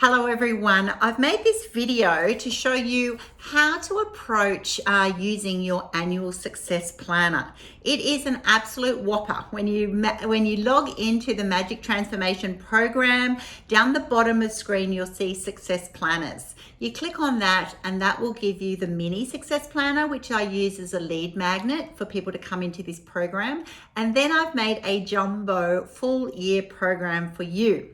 Hello everyone, I've made this video to show you how to approach using your annual success planner. It is an absolute whopper. When you log into the Magic Transformation program, down the bottom of the screen you'll see success planners. You click on that and that will give you the mini success planner, which I use as a lead magnet for people to come into this program. And then I've made a jumbo full year program for you.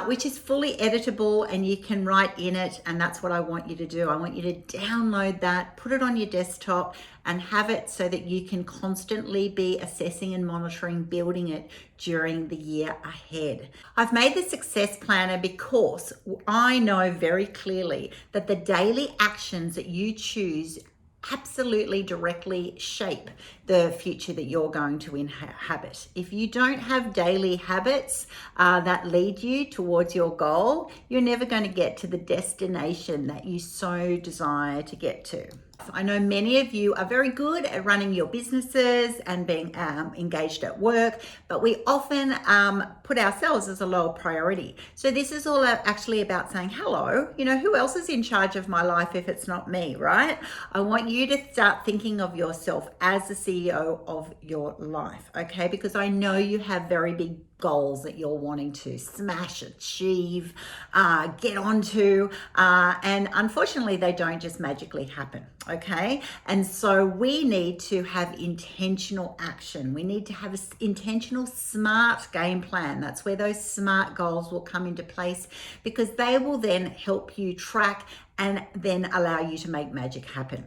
Which is fully editable and you can write in it, and that's what I want you to do. I want you to download that, put it on your desktop and have it so that you can constantly be assessing and monitoring, building it during the year ahead. I've made the success planner because I know very clearly that the daily actions that you choose absolutely directly shape the future that you're going to inhabit. If you don't have daily habits that lead you towards your goal, you're never going to get to the destination that you so desire to get to. I know many of you are very good at running your businesses and being engaged at work, but we often put ourselves as a lower priority. So this is all actually about saying, hello, who else is in charge of my life if it's not me, right? I want you to start thinking of yourself as the CEO of your life, okay? Because I know you have very big goals that you're wanting to smash, achieve, get onto, and unfortunately they don't just magically happen, okay? And so we need to have intentional action. We need to have an intentional smart game plan. That's where those SMART goals will come into place, because they will then help you track and then allow you to make magic happen.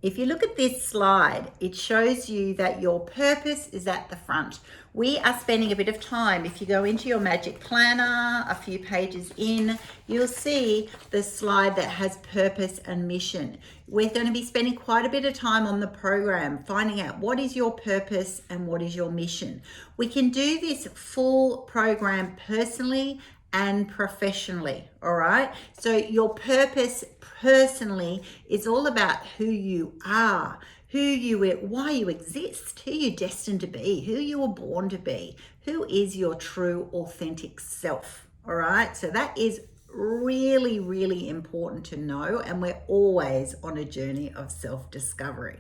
If you look at this slide, it shows you that your purpose is at the front. We are spending a bit of time. If you go into your Magic Planner, a few pages in, you'll see the slide that has purpose and mission. We're going to be spending quite a bit of time on the program, finding out what is your purpose and what is your mission. We can do this full program personally and professionally, all right? So your purpose personally is all about who you are, why you exist, who you're destined to be, who you were born to be, who is your true authentic self, all right? So that is really, really important to know, and we're always on a journey of self-discovery.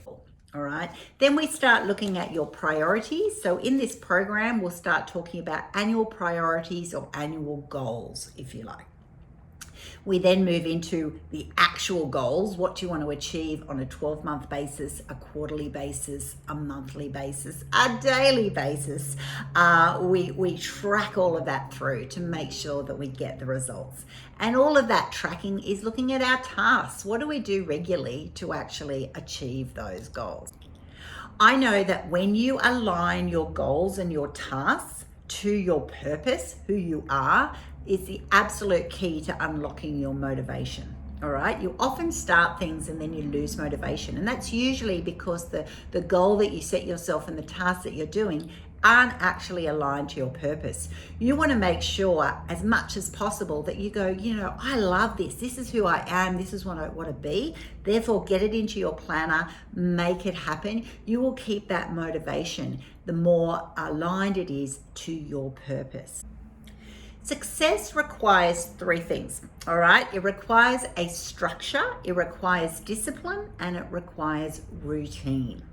All right, then we start looking at your priorities. So in this program, we'll start talking about annual priorities or annual goals, if you like. We then move into the actual goals. What do you want to achieve on a 12-month basis, a quarterly basis, a monthly basis, a daily basis? We track all of that through to make sure that we get the results. And all of that tracking is looking at our tasks. What do we do regularly to actually achieve those goals? I know that when you align your goals and your tasks to your purpose, who you are, is the absolute key to unlocking your motivation. All right, you often start things and then you lose motivation, and that's usually because the goal that you set yourself and the task that you're doing aren't actually aligned to your purpose. You want to make sure as much as possible that you go, I love this. This is who I am. This is what I want to be. Therefore, get it into your planner, make it happen. You will keep that motivation the more aligned it is to your purpose. Success requires three things, all right? It requires a structure, it requires discipline, and it requires routine.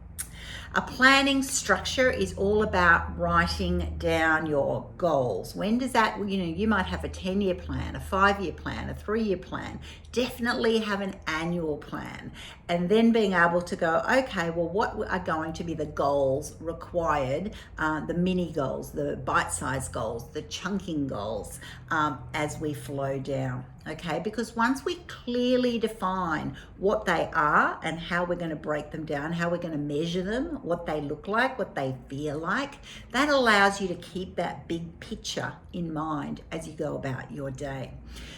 A planning structure is all about writing down your goals. When does that, you might have a 10-year plan, a 5-year plan, a 3-year plan. Definitely have an annual plan. And then being able to go, okay, well, what are going to be the goals required, the mini goals, the bite-sized goals, the chunking goals as we flow down. Okay, because once we clearly define what they are and how we're going to break them down, how we're going to measure them, what they look like, what they feel like, that allows you to keep that big picture in mind as you go about your day.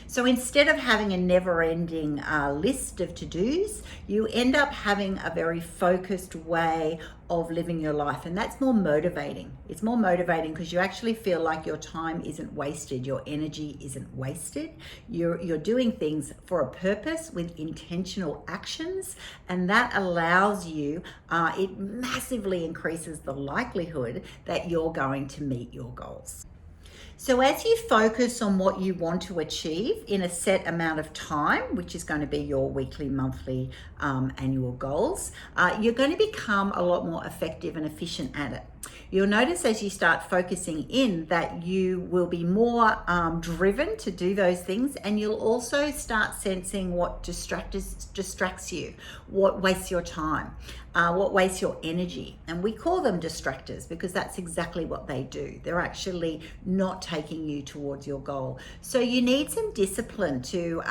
So instead of having a never-ending list of to-dos, you end up having a very focused way of living your life, and that's more motivating. It's more motivating because you actually feel like your time isn't wasted, your energy isn't wasted. You're doing things for a purpose with intentional actions, and that allows you, it massively increases the likelihood that you're going to meet your goals. So as you focus on what you want to achieve in a set amount of time, which is going to be your weekly, monthly, annual goals, you're going to become a lot more effective and efficient at it. You'll notice as you start focusing in that you will be more driven to do those things, and you'll also start sensing what distracts you, what wastes your time, what wastes your energy. And we call them distractors because that's exactly what they do. They're actually not taking you towards your goal. So you need some discipline to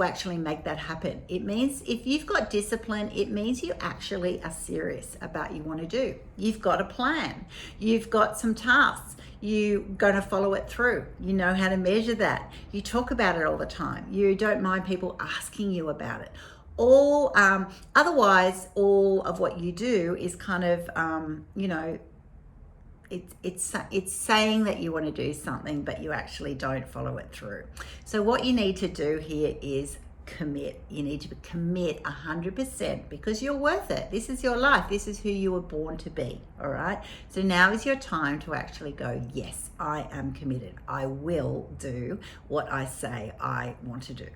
actually make that happen. It means if you've got discipline, it means you actually are serious about what you want to do. You've got a plan. You've got some tasks. You're going to follow it through. You know how to measure that. You talk about it all the time. You don't mind people asking you about it. Otherwise, all of what you do is kind of, it's saying that you want to do something, but you actually don't follow it through. So what you need to do here is commit. You need to commit 100% because you're worth it. This is your life. This is who you were born to be. All right. So now is your time to actually go, yes, I am committed. I will do what I say I want to do.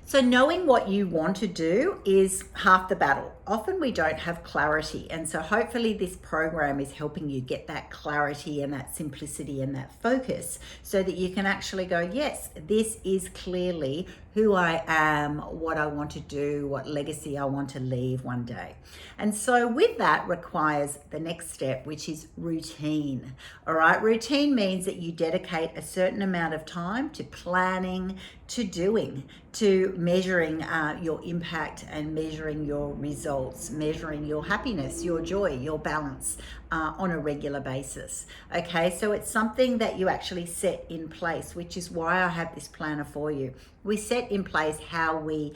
So knowing what you want to do is half the battle. Often we don't have clarity. And so hopefully this program is helping you get that clarity and that simplicity and that focus so that you can actually go, yes, this is clearly who I am, what I want to do, what legacy I want to leave one day. And so with that requires the next step, which is routine. All right. Routine means that you dedicate a certain amount of time to planning, to doing, to measuring your impact and measuring your results, measuring your happiness, your joy, your balance on a regular basis. Okay, so it's something that you actually set in place, which is why I have this planner for you. We set in place how we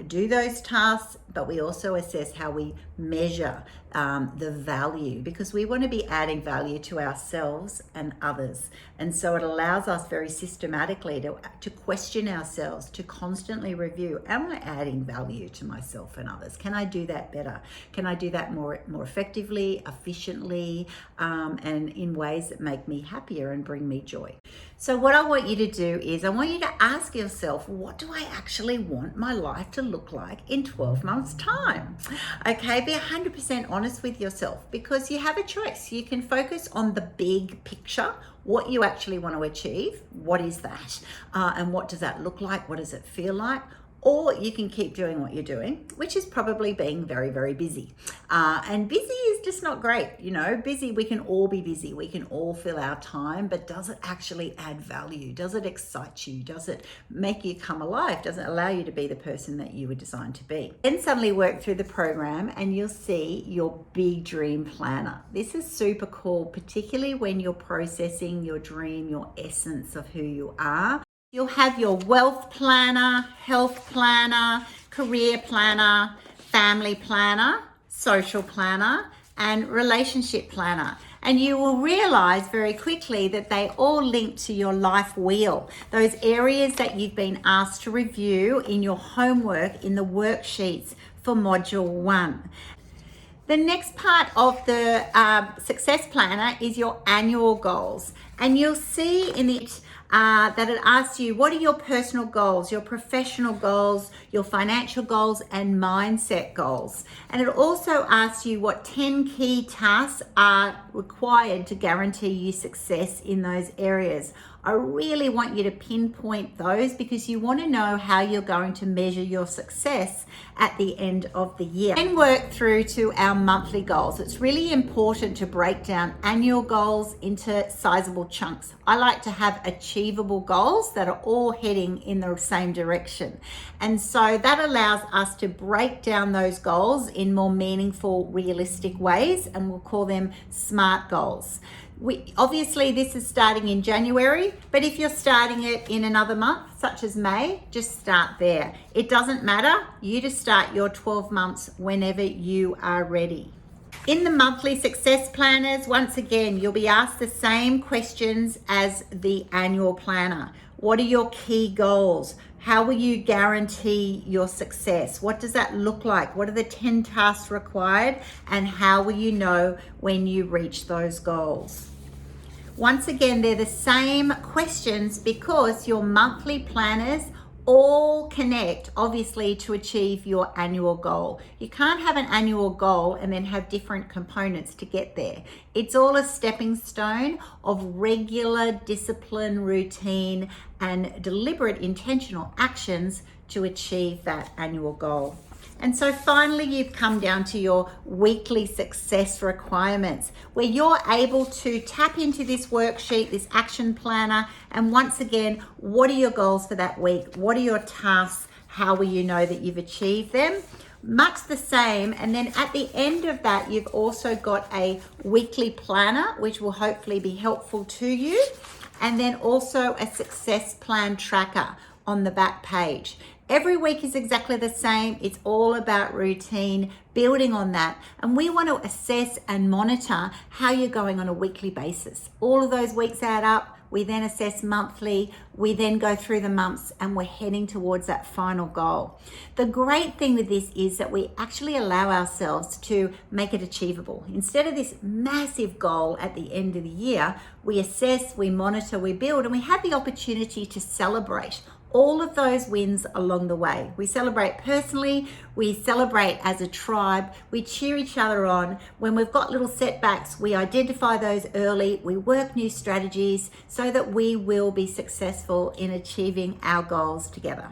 do those tasks, but we also assess how we measure the value, because we want to be adding value to ourselves and others. And so it allows us very systematically to question ourselves, to constantly review, am I adding value to myself and others? Can I do that better? Can I do that more effectively, efficiently, and in ways that make me happier and bring me joy? So what I want you to do is I want you to ask yourself, what do I actually want my life to look like in 12 months' time? Okay, be 100% honest with yourself, because you have a choice. You can focus on the big picture, what you actually want to achieve. What is that? And what does that look like? What does it feel like? Or you can keep doing what you're doing, which is probably being very, very busy. And busy is just not great. You know, busy, we can all be busy. We can all fill our time, but does it actually add value? Does it excite you? Does it make you come alive? Does it allow you to be the person that you were designed to be? Then suddenly work through the program and you'll see your big dream planner. This is super cool, particularly when you're processing your dream, your essence of who you are. You'll have your wealth planner, health planner, career planner, family planner, social planner, and relationship planner. And you will realize very quickly that they all link to your life wheel, those areas that you've been asked to review in your homework in the worksheets for Module 1. The next part of the success planner is your annual goals. And you'll see in the that it asks you, what are your personal goals, your professional goals, your financial goals, and mindset goals? And it also asks you what 10 key tasks are required to guarantee you success in those areas. I really want you to pinpoint those because you want to know how you're going to measure your success at the end of the year. And work through to our monthly goals. It's really important to break down annual goals into sizable chunks. I like to have achievable goals that are all heading in the same direction. And so that allows us to break down those goals in more meaningful, realistic ways, and we'll call them SMART goals. Obviously this is starting in January, but if you're starting it in another month, such as May, just start there. It doesn't matter. You just start your 12 months whenever you are ready. In the monthly success planners, once again, you'll be asked the same questions as the annual planner. What are your key goals? How will you guarantee your success? What does that look like? What are the 10 tasks required? And how will you know when you reach those goals? Once again, they're the same questions because your monthly planners all connect, obviously, to achieve your annual goal. You can't have an annual goal and then have different components to get there. It's all a stepping stone of regular discipline, routine, and deliberate intentional actions to achieve that annual goal. And so finally, you've come down to your weekly success requirements, where you're able to tap into this worksheet, this action planner, and once again, what are your goals for that week? What are your tasks? How will you know that you've achieved them? Much the same. And then at the end of that, you've also got a weekly planner, which will hopefully be helpful to you. And then also a success plan tracker on the back page. Every week is exactly the same. It's all about routine, building on that. And we want to assess and monitor how you're going on a weekly basis. All of those weeks add up. We then assess monthly. We then go through the months and we're heading towards that final goal. The great thing with this is that we actually allow ourselves to make it achievable. Instead of this massive goal at the end of the year, we assess, we monitor, we build, and we have the opportunity to celebrate all of those wins along the way. We celebrate personally, we celebrate as a tribe, we cheer each other on. When we've got little setbacks, we identify those early, we work new strategies so that we will be successful in achieving our goals together.